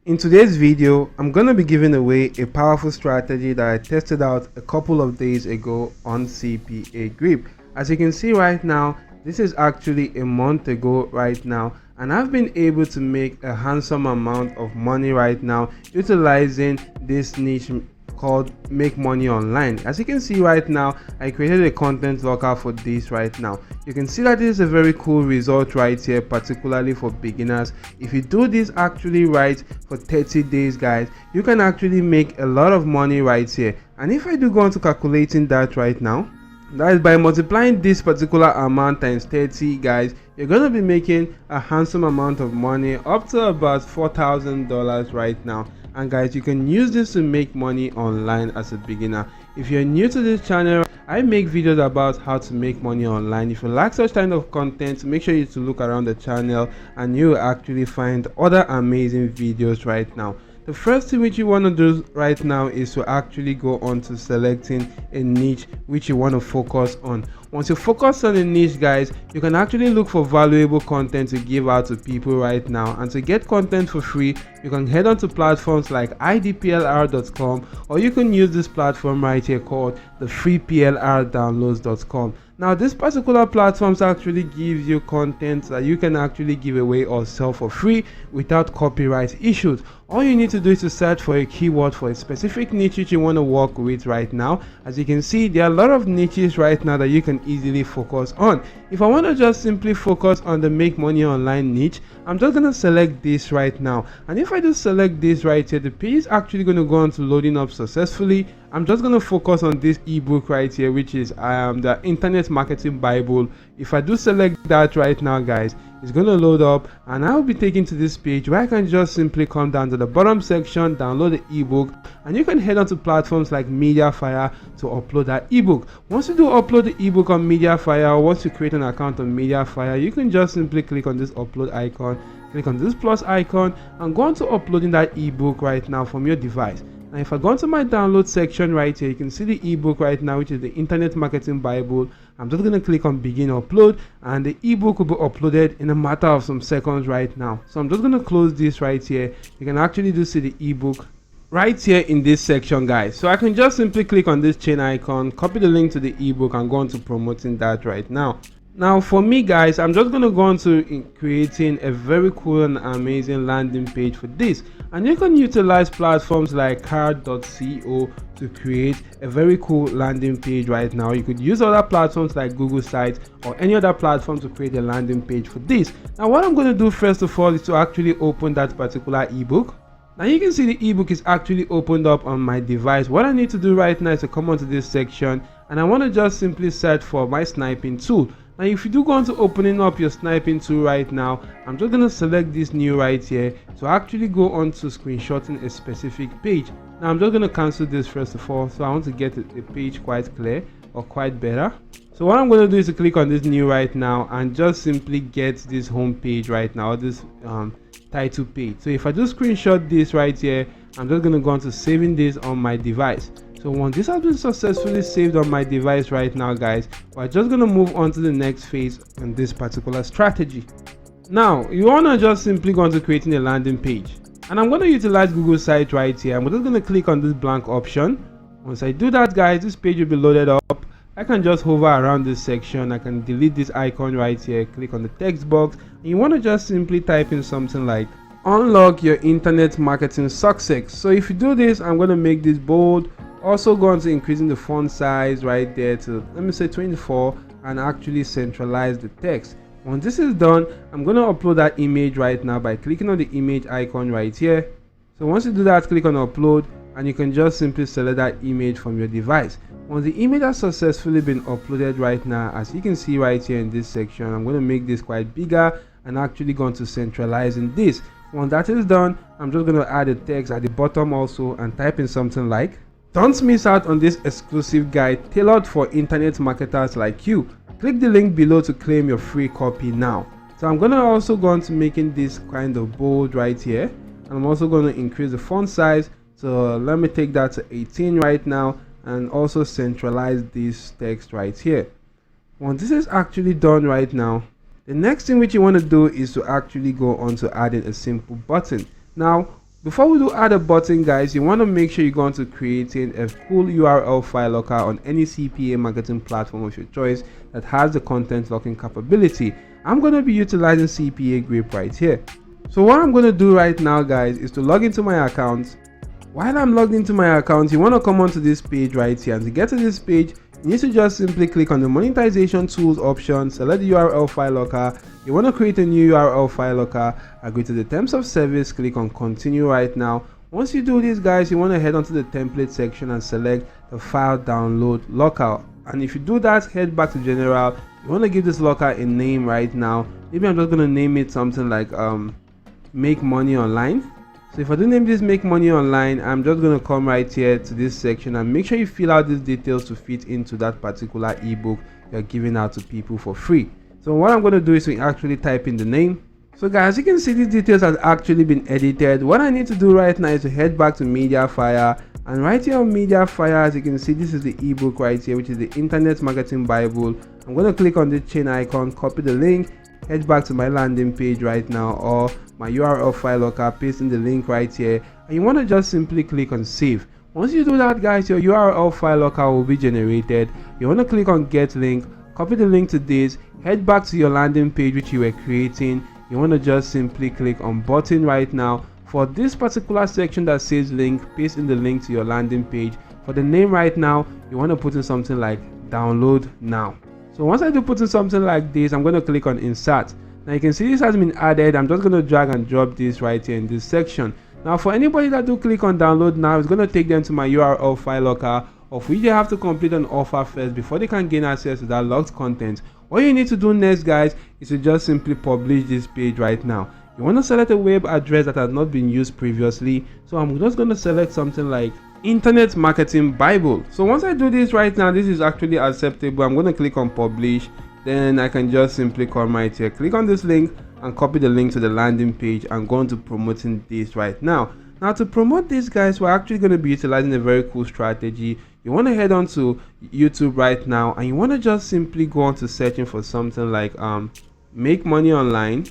In today's video, I'm going to be giving away a powerful strategy that I tested out a couple of days ago on CPAGRIP. As you can see right now, this is actually a month ago right now, and I've been able to make a handsome amount of money right now utilizing this niche called make money online. As you can see right now, I created a content locker for this right now. You can see that this is a very cool result right here, particularly for beginners. If you do this actually right for 30 days guys, you can actually make a lot of money right here. And if I do go on to calculating that right now, that is by multiplying this particular amount times 30 guys, you're going to be making a handsome amount of money, up to about $4,000 right now. And guys, you can use this to make money online as a beginner. If you're new to this channel, I make videos about how to make money online. If you like such kind of content, make sure you to look around the channel and you will actually find other amazing videos right now. The first thing which you want to do right now is to actually go on to selecting a niche which you want to focus on. Once you focus on a niche guys, you can actually look for valuable content to give out to people right now. And to get content for free, you can head on to platforms like idplr.com, or you can use this platform right here called the freeplrdownloads.com. Now this particular platforms actually gives you content that you can actually give away or sell for free without copyright issues. All you need to do is to search for a keyword for a specific niche which you want to work with right now. As you can see, there are a lot of niches right now that you can easily focus on. If I want to just simply focus on the make money online niche, I'm just going to select this right now. And if I just select this right here, the page is actually going to go on to loading up successfully. I'm just going to focus on this ebook right here, which is the Internet Marketing Bible. If I do select that right now guys, it's going to load up and I'll be taken to this page where I can just simply come down to the bottom section, download the ebook, and you can head on to platforms like Mediafire to upload that ebook. Once you do upload the ebook on Mediafire, or once you create an account on Mediafire, you can just simply click on this upload icon, click on this plus icon, and go on to uploading that ebook right now from your device. Now if I go into my download section right here, you can see the ebook right now, which is the Internet Marketing Bible. I'm just going to click on begin upload, and the ebook will be uploaded in a matter of some seconds right now. So I'm just going to close this right here. You can actually do see the ebook right here in this section guys. So I can just simply click on this chain icon, copy the link to the ebook, and go on to promoting that right now. Now for me guys, I'm just going to go on to creating a very cool and amazing landing page for this, and you can utilize platforms like card.co to create a very cool landing page right now. You could use other platforms like Google Sites or any other platform to create a landing page for this. Now what I'm going to do first of all is to actually open that particular ebook. Now you can see the ebook is actually opened up on my device. What I need to do right now is to come onto this section, and I want to just simply search for my sniping tool. Now if you do go on to opening up your sniping tool right now, I'm just going to select this new right here to actually go on to screenshotting a specific page. Now I'm just going to cancel this first of all, so I want to get the page quite clear or quite better. So what I'm going to do is to click on this new right now and just simply get this home page right now, this title page. So if I do screenshot this right here, I'm just going to go on to saving this on my device. So once this has been successfully saved on my device right now guys, we're just going to move on to the next phase in this particular strategy. Now you want to just simply go on to creating a landing page, and I'm going to utilize Google Site right here. I'm just going to click on this blank option. Once I do that guys, this page will be loaded up. I can just hover around this section. I can delete this icon right here, click on the text box, and you want to just simply type in something like unlock your internet marketing success. So if you do this, I'm going to make this bold. Also go on to increasing the font size right there to, let me say, 24, and actually centralize the text. Once this is done, I'm going to upload that image right now by clicking on the image icon right here. So once you do that, click on upload, and you can just simply select that image from your device. Once the image has successfully been uploaded right now, as you can see right here in this section, I'm going to make this quite bigger and actually go on to centralizing this. Once that is done, I'm just going to add a text at the bottom also and type in something like, don't miss out on this exclusive guide tailored for internet marketers like you. Click the link below to claim your free copy now. So I'm going to also go on to making this kind of bold right here, and I'm also going to increase the font size. So let me take that to 18 right now, and also centralize this text right here. Once this is actually done right now, the next thing which you want to do is to actually go on to adding a simple button. Now Before we do add a button, guys, you want to make sure you're going to creating a cool URL file locker on any CPA marketing platform of your choice that has the content locking capability. I'm going to be utilizing CPAGRIP right here. So what I'm going to do right now, guys, is to log into my account. While I'm logged into my account, you want to come onto this page right here, and to get to this page, you need to just simply click on the monetization tools option, select the URL file locker. You want to create a new URL file locker, agree to the terms of service, click on continue right now. Once you do this, guys, you want to head onto the template section and select the file download locker. And if you do that, head back to general. You want to give this locker a name right now. Maybe I'm just going to name it something like make money online. So if I do name this make money online, I'm just going to come right here to this section and make sure you fill out these details to fit into that particular ebook you're giving out to people for free. So what I'm going to do is to actually type in the name. So guys, you can see these details have actually been edited. What I need to do right now is to head back to Mediafire, and right here on Mediafire, as you can see, this is the ebook right here, which is the Internet Marketing Bible. I'm going to click on the chain icon, copy the link, head back to my landing page right now, or my URL file locker, paste in the link right here, and you want to just simply click on save. Once you do that, guys, your URL file locker will be generated. You want to click on get link, copy the link to this, head back to your landing page which you were creating. You want to just simply click on button right now. For this particular section that says link, paste in the link to your landing page. For the name right now, you want to put in something like download now. So once I do put in something like this, I'm going to click on insert. Now you can see this has been added. I'm just going to drag and drop this right here in this section. Now for anybody that do click on download now, it's going to take them to my URL file locker, of which they have to complete an offer first before they can gain access to that locked content. What you need to do next, guys, is to just simply publish this page right now. You want to select a web address that has not been used previously. So I'm just going to select something like Internet Marketing Bible. So once I do this right now, this is actually acceptable. I'm going to click on publish. Then I can just simply come right here, click on this link and copy the link to the landing page and go into promoting this right now. Now to promote this, guys, we're actually going to be utilizing a very cool strategy. You want to head on to YouTube right now, and you want to just simply go on to searching for something like make money online.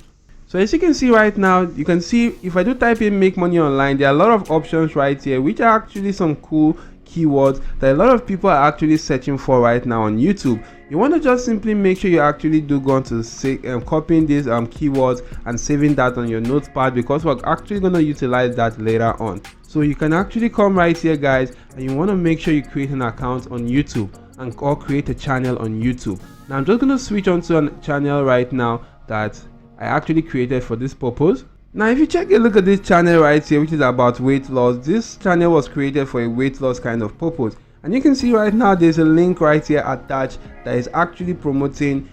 So as you can see right now, you can see if I do type in make money online, there are a lot of options right here, which are actually some cool keywords that a lot of people are actually searching for right now on YouTube. You want to just simply make sure you actually do go on to copying these keywords and saving that on your notepad, because we're actually going to utilize that later on. So you can actually come right here, guys, and you want to make sure you create an account on YouTube or create a channel on YouTube. Now I'm just going to switch onto a channel right now that I actually created for this purpose. Now if you check a look at this channel right here, which is about weight loss, this channel was created for a weight loss kind of purpose. And you can see right now there's a link right here attached that is actually promoting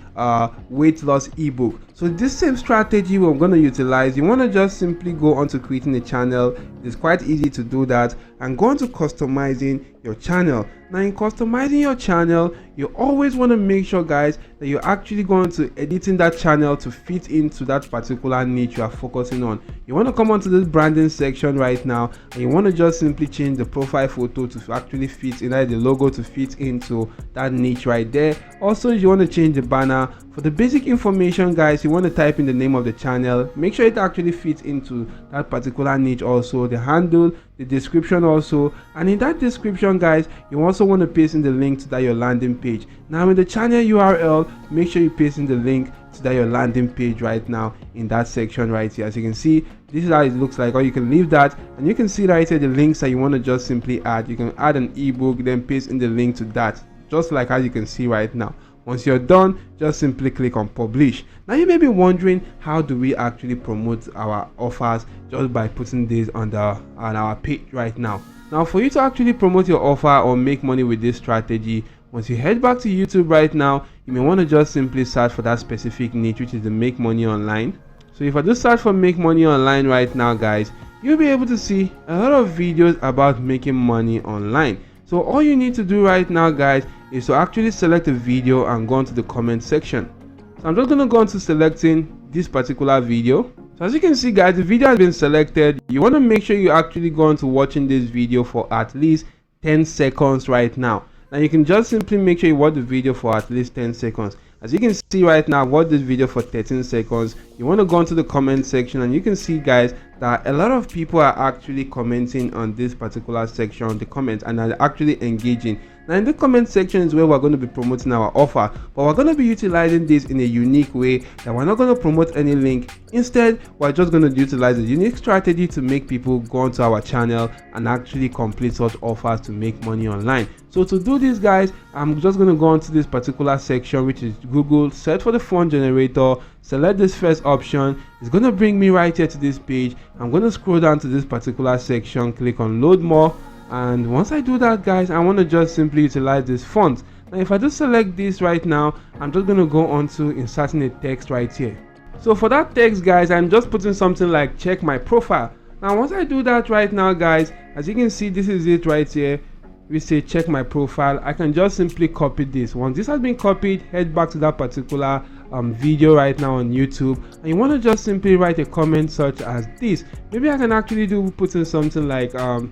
weight loss ebook. So this same strategy we're going to utilize. You want to just simply go on to creating a channel. It's quite easy to do that, and go on to customizing your channel. Now in customizing your channel, you always want to make sure, guys, that you're actually going to editing that channel to fit into that particular niche you are focusing on. You want to come onto this branding section right now, and you want to just simply change the profile photo to actually fit in, the logo to fit into that niche right there. Also, you want to change the banner. For the basic information, guys, you want to type in the name of the channel. Make sure it actually fits into that particular niche. Also the handle, the description also, and in that description, guys, you also want to paste in the link to that your landing page. Now in the channel URL, make sure you paste in the link to that your landing page right now in that section right here. As you can see, this is how it looks like, or you can leave that, and you can see right here the links that you want to just simply add. You can add an ebook, then paste in the link to that, just like as you can see right now. Once you're done, just simply click on publish. Now you may be wondering, how do we actually promote our offers just by putting this on our page right now? Now for you to actually promote your offer or make money with this strategy, once you head back to YouTube right now, you may want to just simply search for that specific niche, which is the make money online. So if I just search for make money online right now, guys, you'll be able to see a lot of videos about making money online. So all you need to do right now, guys, is to actually select a video and go into the comment section. So I'm just going to go into selecting this particular video. So as you can see, guys, the video has been selected. You want to make sure you actually go into watching this video for at least 10 seconds right now. Now you can just simply make sure you watch the video for at least 10 seconds. As you can see right now, I've watched this video for 13 seconds. You want to go into the comment section, and you can see, guys, that a lot of people are actually commenting on this particular section, the comments, and are actually engaging. Now in the comment section is where we're going to be promoting our offer, but we're going to be utilizing this in a unique way that we're not going to promote any link. Instead, we're just going to utilize a unique strategy to make people go onto our channel and actually complete such offers to make money online. So to do this, guys, I'm just going to go onto this particular section, which is Google, search for the fund generator, select this first option. It's going to bring me right here to this page. I'm going to scroll down to this particular section, click on load more, and once I do that, guys, I want to just simply utilize this font. Now if I just select this right now, I'm just going to go on to inserting a text right here. So for that text, guys, I'm just putting something like check my profile. Now once I do that right now, guys, as you can see, this is it right here. We say check my profile. I can just simply copy this. Once this has been copied, head back to that particular video right now on YouTube, and you want to just simply write a comment such as this. Maybe I can actually put in something like a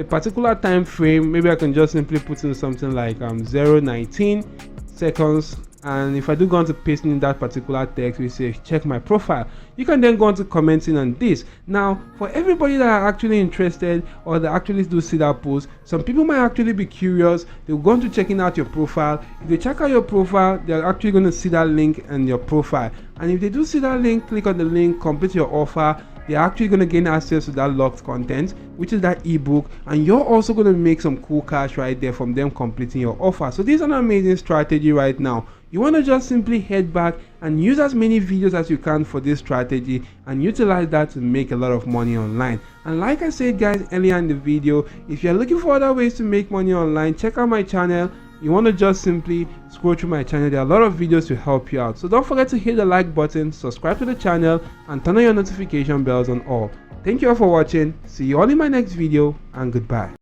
particular time frame. Maybe I can just simply put in something like 0:19 seconds, and if I do go on to pasting in that particular text, we say check my profile. You can then go on to commenting on this. Now for everybody that are actually interested or that actually do see that post, some people might actually be curious. They'll go on to checking out your profile. If they check out your profile, they're actually going to see that link in your profile, and if they do see that link, click on the link, complete your offer. They're actually going to gain access to that locked content, which is that ebook, and you're also going to make some cool cash right there from them completing your offer. So this is an amazing strategy right now. You want to just simply head back and use as many videos as you can for this strategy and utilize that to make a lot of money online. And like I said, guys, earlier in the video, if you're looking for other ways to make money online, check out my channel. You want to just simply scroll through my channel. There are a lot of videos to help you out. So don't forget to hit the like button, subscribe to the channel, and turn on your notification bells on all. Thank you all for watching. See you all in my next video, and goodbye.